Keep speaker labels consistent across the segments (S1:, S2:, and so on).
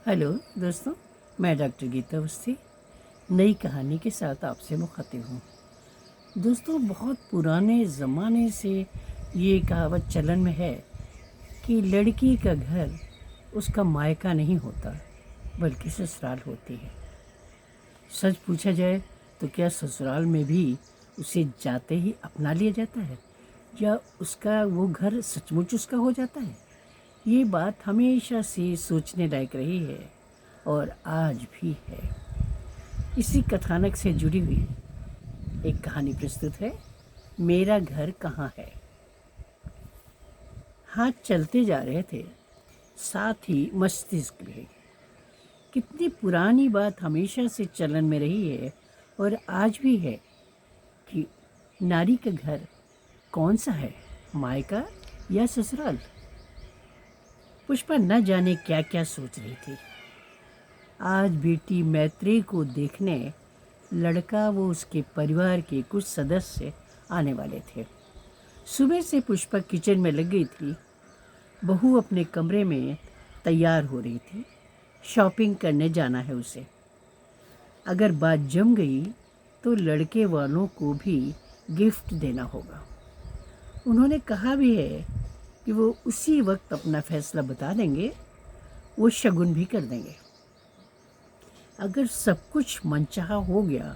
S1: Hello दोस्तों, मैं doctor Gita Awasthi नई कहानी के साथ आपसे मुखातिब हूँ। दोस्तों, बहुत पुराने ज़माने से ये कहावत चलन में है कि लड़की का घर उसका मायका नहीं होता बल्कि ससुराल होती है। सच पूछा जाए तो क्या ससुराल में भी उसे जाते ही अपना लिया जाता है या उसका वो घर सचमुच उसका हो जाता है? ये बात हमेशा से सोचने लायक रही है और आज भी है। इसी कथानक से जुड़ी हुई एक कहानी प्रस्तुत है, मेरा घर कहाँ है। हाथ चलते जा रहे थे, साथ ही मस्तिष्क भी। कितनी पुरानी बात हमेशा से चलन में रही है और आज भी है कि नारी का घर कौन सा है, मायका या ससुराल। पुष्पा न जाने क्या क्या सोच रही थी। आज बेटी मैत्रेयी को देखने लड़का वो उसके परिवार के कुछ सदस्य आने वाले थे। सुबह से पुष्पा किचन में लग गई थी। बहू अपने कमरे में तैयार हो रही थी। शॉपिंग करने जाना है उसे। अगर बात जम गई तो लड़के वालों को भी गिफ्ट देना होगा। उन्होंने कहा भी है कि वो उसी वक्त अपना फैसला बता देंगे, वो शगुन भी कर देंगे। अगर सब कुछ मनचाहा हो गया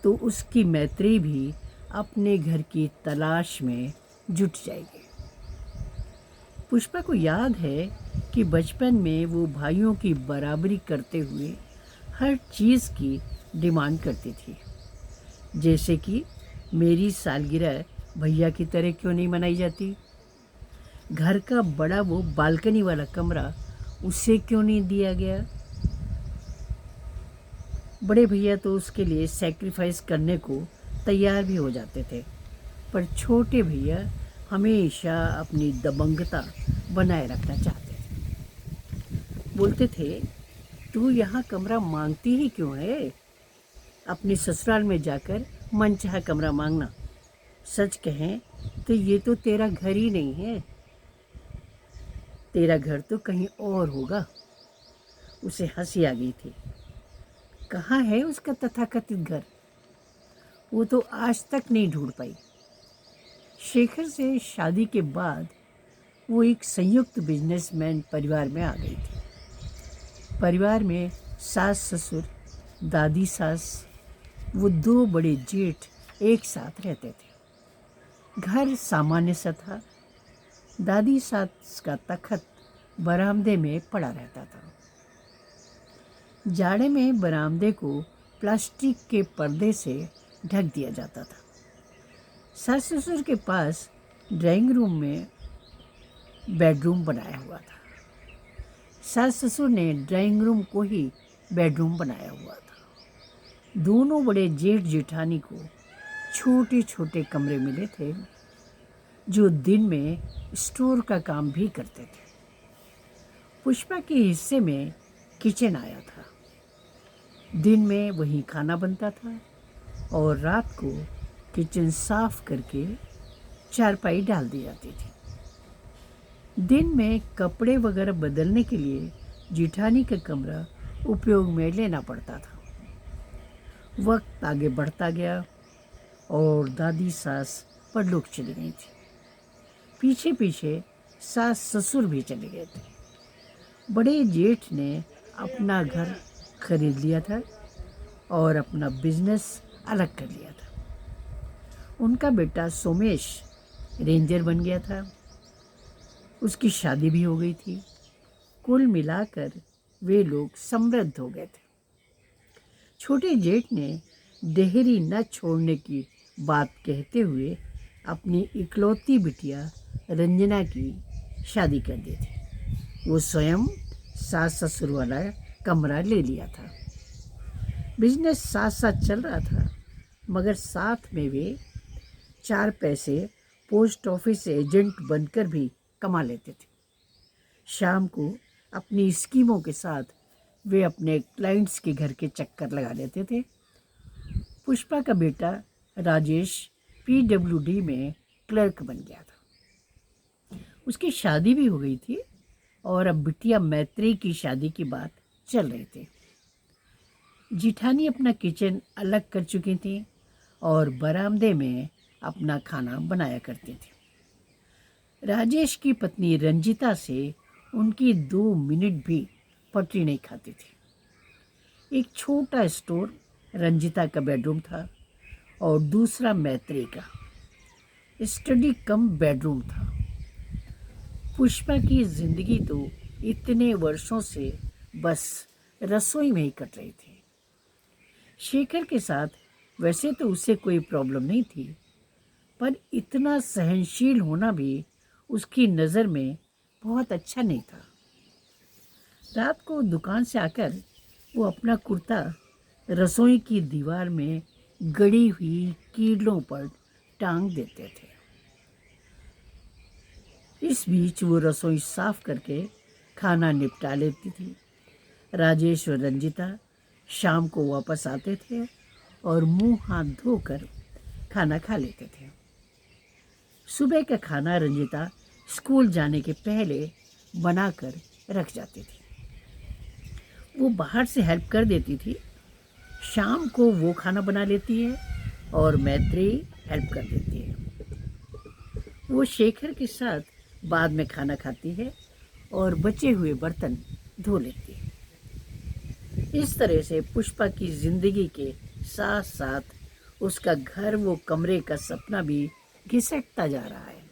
S1: तो उसकी मैत्रेयी भी अपने घर की तलाश में जुट जाएगी। पुष्पा को याद है कि बचपन में वो भाइयों की बराबरी करते हुए हर चीज़ की डिमांड करती थी। जैसे कि मेरी सालगिरह भैया की तरह क्यों नहीं मनाई जाती, घर का बड़ा वो बालकनी वाला कमरा उसे क्यों नहीं दिया गया। बड़े भैया तो उसके लिए सैक्रिफाइस करने को तैयार भी हो जाते थे, पर छोटे भैया हमेशा अपनी दबंगता बनाए रखना चाहते थे। बोलते थे, तू यहाँ कमरा मांगती ही क्यों है, अपने ससुराल में जाकर मनचाहा कमरा मांगना। सच कहें तो ये तो तेरा घर ही नहीं है, तेरा घर तो कहीं और होगा। उसे हंसी आ गई थी। कहाँ है उसका तथाकथित घर, वो तो आज तक नहीं ढूंढ पाई। शेखर से शादी के बाद वो एक संयुक्त बिजनेसमैन परिवार में आ गई थी। परिवार में सास ससुर, दादी सास, वो दो बड़े जेठ एक साथ रहते थे। घर सामान्य सा था। दादी सास का तखत बरामदे में पड़ा रहता था। जाड़े में बरामदे को प्लास्टिक के पर्दे से ढक दिया जाता था। सास ससुर के पास ड्राइंग रूम में बेडरूम बनाया हुआ था। सास ससुर ने ड्राइंग रूम को ही बेडरूम बनाया हुआ था। दोनों बड़े जेठ जेठानी को छोटे छोटे कमरे मिले थे जो दिन में स्टोर का काम भी करते थे। पुष्पा के हिस्से में किचन आया था। दिन में वहीं खाना बनता था और रात को किचन साफ करके चारपाई डाल दी जाती थी। दिन में कपड़े वगैरह बदलने के लिए जेठानी का कमरा उपयोग में लेना पड़ता था। वक्त आगे बढ़ता गया और दादी सास परलोक चली गई थी। पीछे पीछे सास ससुर भी चले गए थे। बड़े जेठ ने अपना घर खरीद लिया था और अपना बिजनेस अलग कर लिया था। उनका बेटा सोमेश रेंजर बन गया था। उसकी शादी भी हो गई थी। कुल मिलाकर वे लोग समृद्ध हो गए थे। छोटे जेठ ने देहरी न छोड़ने की बात कहते हुए अपनी इकलौती बिटिया रंजना की शादी कर दी थी। वो स्वयं सास ससुर वाला कमरा ले लिया था। बिजनेस साथ साथ चल रहा था, मगर साथ में वे चार पैसे पोस्ट ऑफिस एजेंट बनकर भी कमा लेते थे। शाम को अपनी स्कीमों के साथ वे अपने क्लाइंट्स के घर के चक्कर लगा लेते थे। पुष्पा का बेटा राजेश पीडब्ल्यूडी में क्लर्क बन गया था। उसकी शादी भी हो गई थी और अब बिटिया मैत्री की शादी की बात चल रही थी। जिठानी अपना किचन अलग कर चुकी थी और बरामदे में अपना खाना बनाया करती थी। राजेश की पत्नी रंजिता से उनकी 2 मिनट भी पटरी नहीं खाती थी। एक छोटा स्टोर रंजिता का बेडरूम था और दूसरा मैत्री का स्टडी कम बेडरूम था। पुष्पा की जिंदगी तो इतने वर्षों से बस रसोई में ही कट रही थी। शेखर के साथ वैसे तो उसे कोई प्रॉब्लम नहीं थी, पर इतना सहनशील होना भी उसकी नज़र में बहुत अच्छा नहीं था। रात को दुकान से आकर वो अपना कुर्ता रसोई की दीवार में गड़ी हुई कीलों पर टांग देते थे। इस बीच वो रसोई साफ करके खाना निपटा लेती थी। राजेश और रंजिता शाम को वापस आते थे और मुंह हाथ धोकर खाना खा लेते थे। सुबह का खाना रंजिता स्कूल जाने के पहले बनाकर रख जाती थी। वो बाहर से हेल्प कर देती थी। शाम को वो खाना बना लेती है और मैत्री हेल्प कर देती है। वो शेखर के साथ बाद में खाना खाती है और बचे हुए बर्तन धो लेती है। इस तरह से पुष्पा की जिंदगी के साथ साथ उसका घर वो कमरे का सपना भी घिसटता जा रहा है।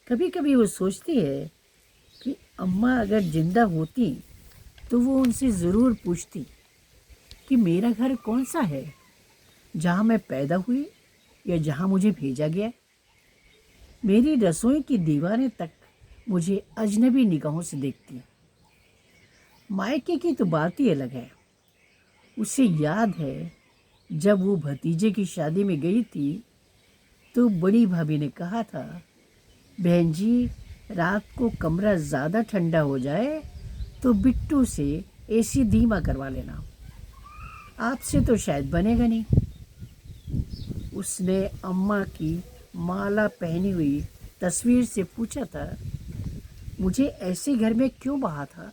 S1: कभी कभी वो सोचती है कि अम्मा अगर जिंदा होती तो वो उनसे ज़रूर पूछती कि मेरा घर कौन सा है, जहाँ मैं पैदा हुई या जहाँ मुझे भेजा गया। मेरी रसोई की दीवारें तक मुझे अजनबी निगाहों से देखती। मायके की तो बात ही अलग है। उसे याद है जब वो भतीजे की शादी में गई थी तो बड़ी भाभी ने कहा था, बहन जी रात को कमरा ज़्यादा ठंडा हो जाए तो बिट्टू से एसी धीमा करवा लेना, आपसे तो शायद बनेगा नहीं। उसने अम्मा की माला पहनी हुई तस्वीर से पूछा था, मुझे ऐसे घर में क्यों बहा था,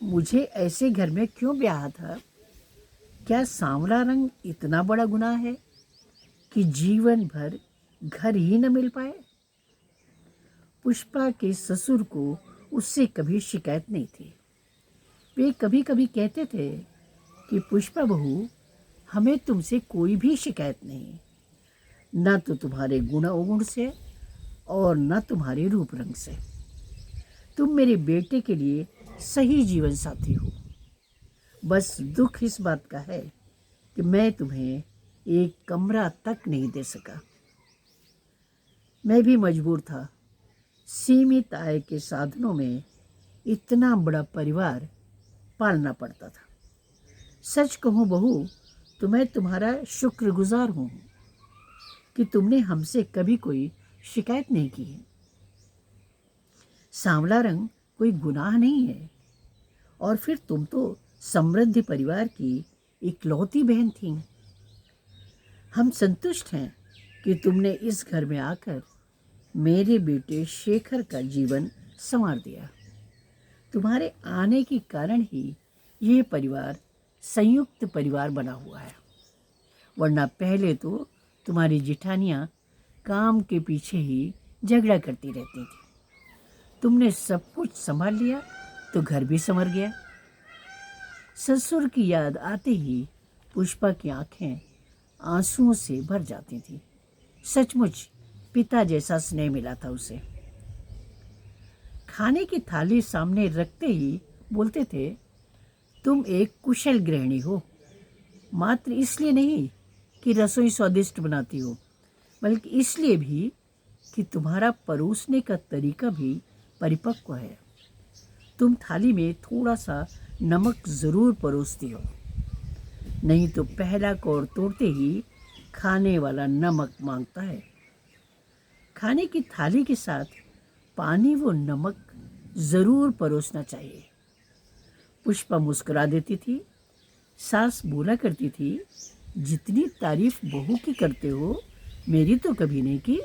S1: मुझे ऐसे घर में क्यों ब्याह था। क्या सांवला रंग इतना बड़ा गुनाह है कि जीवन भर घर ही न मिल पाए। पुष्पा के ससुर को उससे कभी शिकायत नहीं थी। वे कभी कभी कहते थे कि पुष्पा बहू, हमें तुमसे कोई भी शिकायत नहीं, न तो तुम्हारे गुण अवगुण से और न तुम्हारे रूप रंग से। तुम मेरे बेटे के लिए सही जीवन साथी हो। बस दुख इस बात का है कि मैं तुम्हें एक कमरा तक नहीं दे सका। मैं भी मजबूर था। सीमित आय के साधनों में इतना बड़ा परिवार पालना पड़ता था। सच कहूँ बहू, तो मैं तुम्हारा शुक्रगुजार हूँ कि तुमने हमसे कभी कोई शिकायत नहीं की है। सांवला रंग कोई गुनाह नहीं है, और फिर तुम तो समृद्ध परिवार की इकलौती बहन थी। हम संतुष्ट हैं कि तुमने इस घर में आकर मेरे बेटे शेखर का जीवन संवार दिया। तुम्हारे आने के कारण ही ये परिवार संयुक्त परिवार बना हुआ है, वरना पहले तो तुम्हारी जिठानियाँ काम के पीछे ही झगड़ा करती रहती थी। तुमने सब कुछ संभाल लिया तो घर भी संवर गया। ससुर की याद आते ही पुष्पा की आंखें आंसुओं से भर जाती थी। सचमुच पिता जैसा स्नेह मिला था उसे। खाने की थाली सामने रखते ही बोलते थे, तुम एक कुशल गृहिणी हो, मात्र इसलिए नहीं कि रसोई स्वादिष्ट बनाती हो, बल्कि इसलिए भी कि तुम्हारा परोसने का तरीका भी परिपक्व है। तुम थाली में थोड़ा सा नमक ज़रूर परोसती हो, नहीं तो पहला कौर तोड़ते ही खाने वाला नमक मांगता है। खाने की थाली के साथ पानी व नमक ज़रूर परोसना चाहिए। पुष्पा मुस्कुरा देती थी। सास बोला करती थी, जितनी तारीफ बहू की करते हो मेरी तो कभी नहीं की।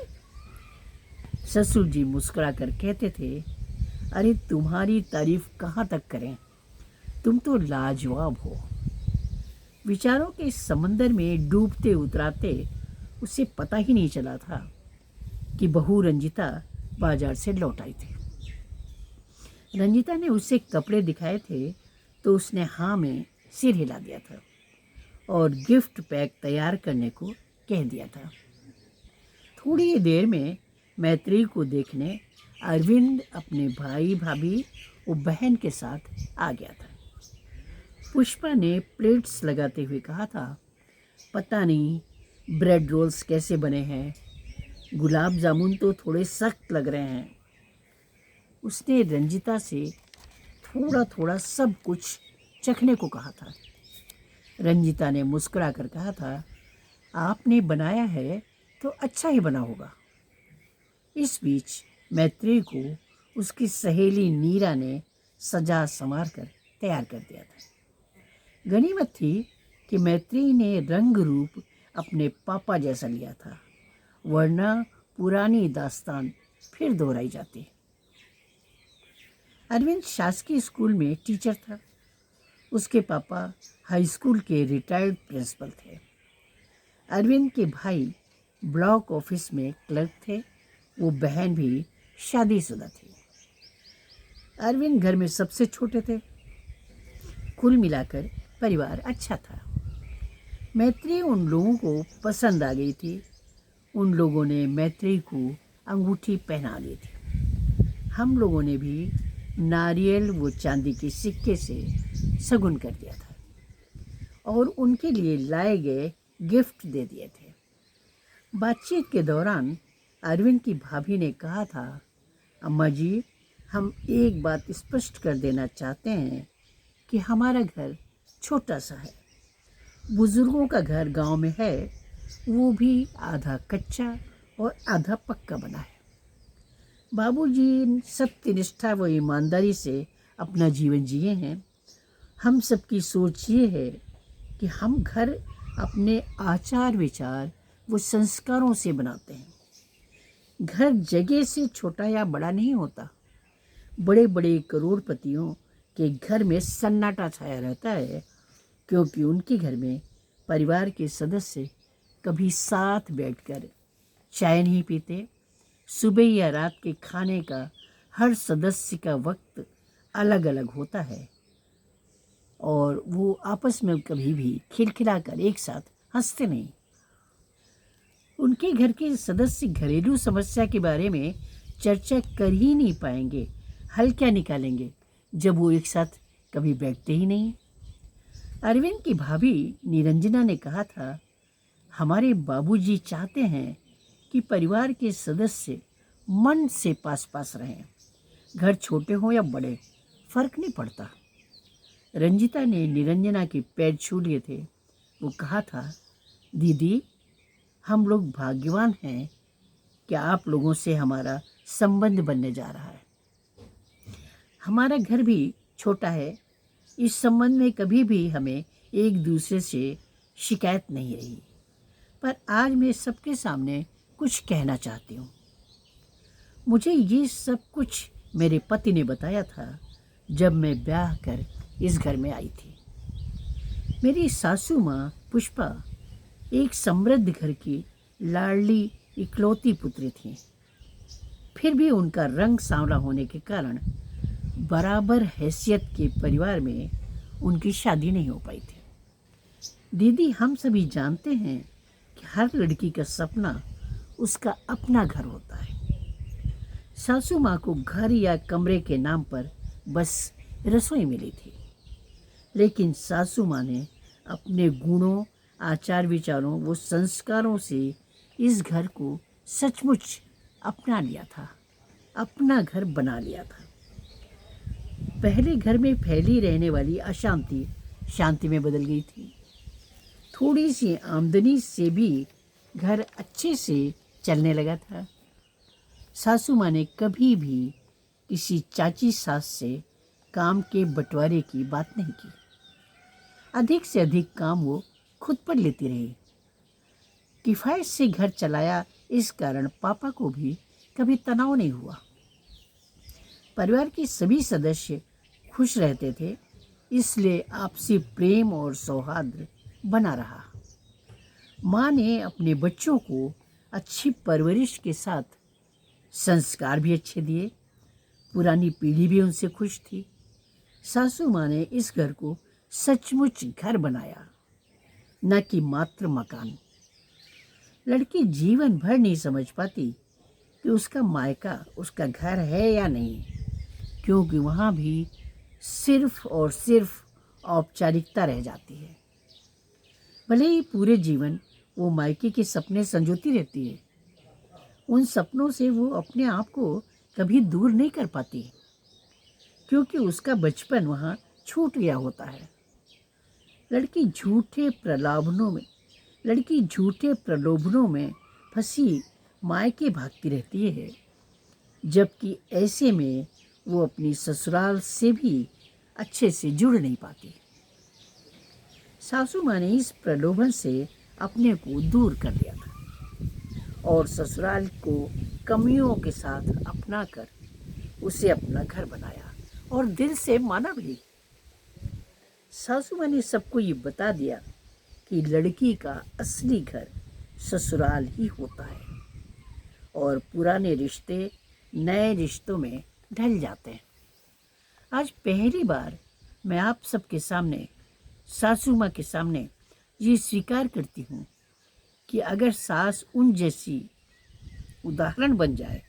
S1: ससुर जी मुस्कुरा कर कहते थे, अरे तुम्हारी तारीफ कहाँ तक करें, तुम तो लाजवाब हो। विचारों के समंदर में डूबते उतराते उसे पता ही नहीं चला था कि बहू रंजिता बाजार से लौट आई थी। रंजिता ने उसे कपड़े दिखाए थे तो उसने हाँ में सिर हिला दिया था और गिफ्ट पैक तैयार करने को कह दिया था। थोड़ी ही देर में मैत्री को देखने अरविंद अपने भाई भाभी और बहन के साथ आ गया था। पुष्पा ने प्लेट्स लगाते हुए कहा था, पता नहीं ब्रेड रोल्स कैसे बने हैं, गुलाब जामुन तो थोड़े सख्त लग रहे हैं। उसने रंजिता से थोड़ा थोड़ा सब कुछ चखने को कहा था। रंजिता ने मुस्कुरा कर कहा था, आपने बनाया है तो अच्छा ही बना होगा। इस बीच मैत्री को उसकी सहेली नीरा ने सजा संवार कर तैयार कर दिया था। गनीमत थी कि मैत्री ने रंग रूप अपने पापा जैसा लिया था, वरना पुरानी दास्तान फिर दोहराई जाती। अरविंद शासकीय स्कूल में टीचर था। उसके पापा हाई स्कूल के रिटायर्ड प्रिंसिपल थे। अरविंद के भाई ब्लॉक ऑफिस में क्लर्क थे। वो बहन भी शादीशुदा थी। अरविंद घर में सबसे छोटे थे। कुल मिलाकर परिवार अच्छा था। मैत्री उन लोगों को पसंद आ गई थी। उन लोगों ने मैत्री को अंगूठी पहना ली थी। हम लोगों ने भी नारियल वो चांदी के सिक्के से शगुन कर दिया था और उनके लिए लाए गए गिफ्ट दे दिए थे। बातचीत के दौरान अरविंद की भाभी ने कहा था, अम्मा जी, हम एक बात स्पष्ट कर देना चाहते हैं कि हमारा घर छोटा सा है। बुजुर्गों का घर गांव में है, वो भी आधा कच्चा और आधा पक्का बना है। बाबूजी सत्यनिष्ठा व ईमानदारी से अपना जीवन जिए हैं। हम सबकी सोच ये है कि हम घर अपने आचार विचार व संस्कारों से बनाते हैं। घर जगह से छोटा या बड़ा नहीं होता। बड़े बड़े करोड़पतियों के घर में सन्नाटा छाया रहता है, क्योंकि उनके घर में परिवार के सदस्य कभी साथ बैठकर चाय नहीं पीते। सुबह या रात के खाने का हर सदस्य का वक्त अलग अलग होता है और वो आपस में कभी भी खिलखिलाकर एक साथ हंसते नहीं। उनके घर के सदस्य घरेलू समस्या के बारे में चर्चा कर ही नहीं पाएंगे, हल क्या निकालेंगे जब वो एक साथ कभी बैठते ही नहीं। अरविंद की भाभी निरंजना ने कहा था, हमारे बाबूजी चाहते हैं कि परिवार के सदस्य मन से पास पास रहें। घर छोटे हों या बड़े, फर्क नहीं पड़ता। रंजिता ने निरंजना के पैर छू लिए थे। वो कहा था, दीदी, हम लोग भाग्यवान हैं कि आप लोगों से हमारा संबंध बनने जा रहा है। हमारा घर भी छोटा है। इस संबंध में कभी भी हमें एक दूसरे से शिकायत नहीं रही। पर आज मैं सबके सामने कुछ कहना चाहती हूँ। मुझे ये सब कुछ मेरे पति ने बताया था जब मैं ब्याह कर इस घर में आई थी। मेरी सासू माँ पुष्पा एक समृद्ध घर की लाडली इकलौती पुत्री थी। फिर भी उनका रंग सांवला होने के कारण बराबर हैसियत के परिवार में उनकी शादी नहीं हो पाई थी। दीदी, हम सभी जानते हैं कि हर लड़की का सपना उसका अपना घर होता है। सासू माँ को घर या कमरे के नाम पर बस रसोई मिली थी, लेकिन सासू माँ ने अपने गुणों, आचार विचारों व संस्कारों से इस घर को सचमुच अपना लिया था, अपना घर बना लिया था। पहले घर में फैली रहने वाली अशांति शांति में बदल गई थी। थोड़ी सी आमदनी से भी घर अच्छे से चलने लगा था। सासू माँ ने कभी भी किसी चाची सास से काम के बंटवारे की बात नहीं की। अधिक से अधिक काम वो खुद पर लेती रही। किफ़ायत से घर चलाया, इस कारण पापा को भी कभी तनाव नहीं हुआ। परिवार के सभी सदस्य खुश रहते थे, इसलिए आपसी प्रेम और सौहार्द बना रहा। माँ ने अपने बच्चों को अच्छी परवरिश के साथ संस्कार भी अच्छे दिए। पुरानी पीढ़ी भी उनसे खुश थी। सासू माँ ने इस घर को सचमुच घर बनाया, न कि मात्र मकान। लड़की जीवन भर नहीं समझ पाती कि उसका मायका उसका घर है या नहीं, क्योंकि वहाँ भी सिर्फ और सिर्फ औपचारिकता रह जाती है। भले ही पूरे जीवन वो मायके के सपने संजोती रहती है, उन सपनों से वो अपने आप को कभी दूर नहीं कर पाती, क्योंकि उसका बचपन वहाँ छूट गया होता है। लड़की झूठे प्रलोभनों में फंसी मायके भागती रहती है, जबकि ऐसे में वो अपनी ससुराल से भी अच्छे से जुड़ नहीं पाती। सासू माँ ने इस प्रलोभन से अपने को दूर कर लिया था और ससुराल को कमियों के साथ अपना कर उसे अपना घर बनाया और दिल से माना भी। सासू माँ ने सबको ये बता दिया कि लड़की का असली घर ससुराल ही होता है और पुराने रिश्ते नए रिश्तों में ढल जाते हैं। आज पहली बार मैं आप सबके सामने, सासू माँ के सामने ये स्वीकार करती हूँ कि अगर सास उन जैसी उदाहरण बन जाए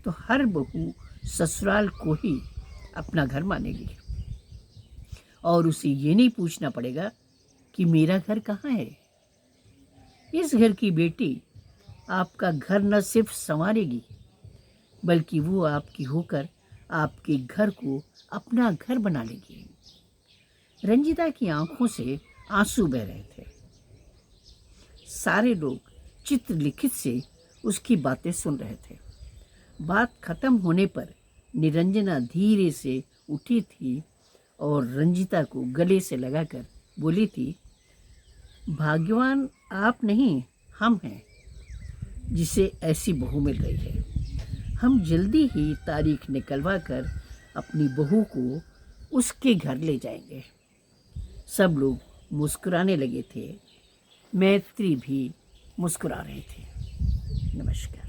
S1: तो हर बहू ससुराल को ही अपना घर मानेगी और उसे ये नहीं पूछना पड़ेगा कि मेरा घर कहाँ है। इस घर की बेटी आपका घर न सिर्फ संवारेगी, बल्कि वो आपकी होकर आपके घर को अपना घर बना लेगी। रंजीता की आंखों से आंसू बह रहे थे। सारे लोग चित्रलिखित से उसकी बातें सुन रहे थे। बात खत्म होने पर निरंजना धीरे से उठी थी और रंजीता को गले से लगाकर बोली थी, भाग्यवान आप नहीं, हम हैं जिसे ऐसी बहू मिल रही है। हम जल्दी ही तारीख निकलवा कर अपनी बहू को उसके घर ले जाएंगे। सब लोग मुस्कुराने लगे थे। मैत्री भी मुस्कुरा रहे थे। नमस्कार।